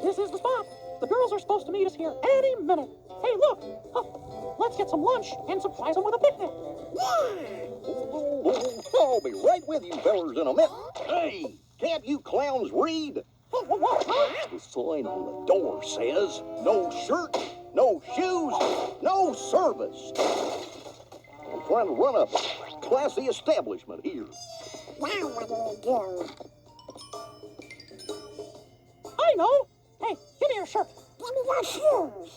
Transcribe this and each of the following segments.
This is the spot. The girls are supposed to meet us here any minute. Hey, look. Huh. Let's get some lunch and surprise them with a picnic. I'll be right with you fellers in a minute. Hey, can't you clowns read? What? Huh? The sign on the door says, no shirt, no shoes, no service. I'm trying to run a classy establishment here. Now what do we do? I know. Hey, give me your shirt. Give me your shoes.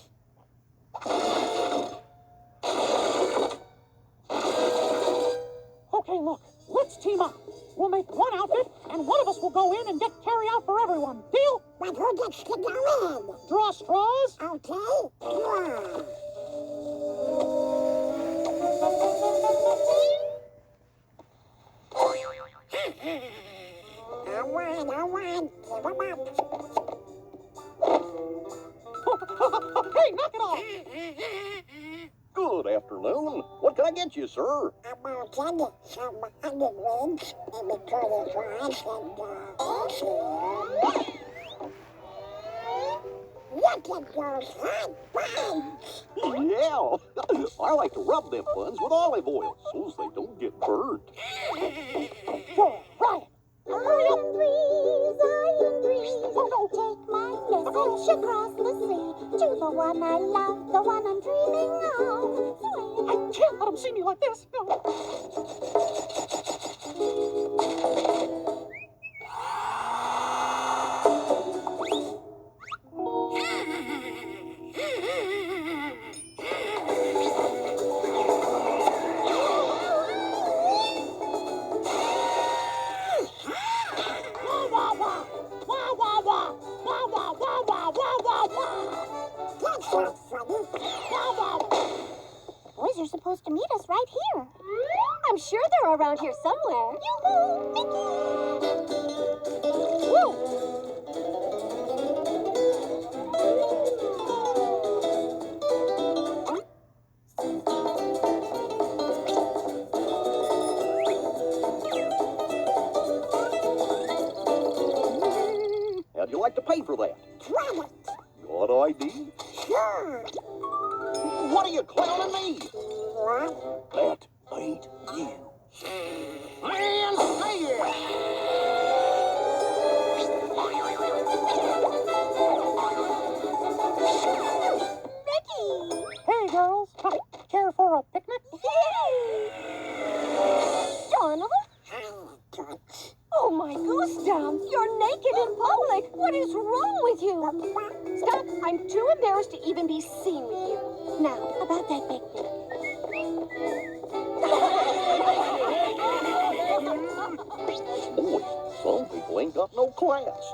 Okay, look. Let's team up. We'll make one outfit, and one of us will go in and get carry out for everyone. Deal? But who gets to go in? Draw straws. Okay, draw. All right, give 'em up. Hey, knock it off. Good afternoon. What can I get you, sir? I'm gonna get some onion rings, maybe curly fries, and, look at those hot buns! Yeah. I like to rub them buns with olive oil so they don't get burnt. Go, Ryan. I am breeze. Oh, no. Take my message across the sea to the one I love, the one I'm dreaming of. I can't let them see me like this. No. That's not funny. Boys are supposed to meet us right here. I'm sure they're around here somewhere. Yoo-hoo! Mickey! Woo! How'd you like to pay for that? Credit. Got ID? Sure. What are you clowning me? What? That ain't you. Man, say it! Mickey! Hey, girls. Care for a picnic? Yay! Donald? Oh my gosh, Dom, you're naked in public. What is wrong with you? Stop, I'm too embarrassed to even be seen with you. Now, about that picnic. Boy, some people ain't got no class.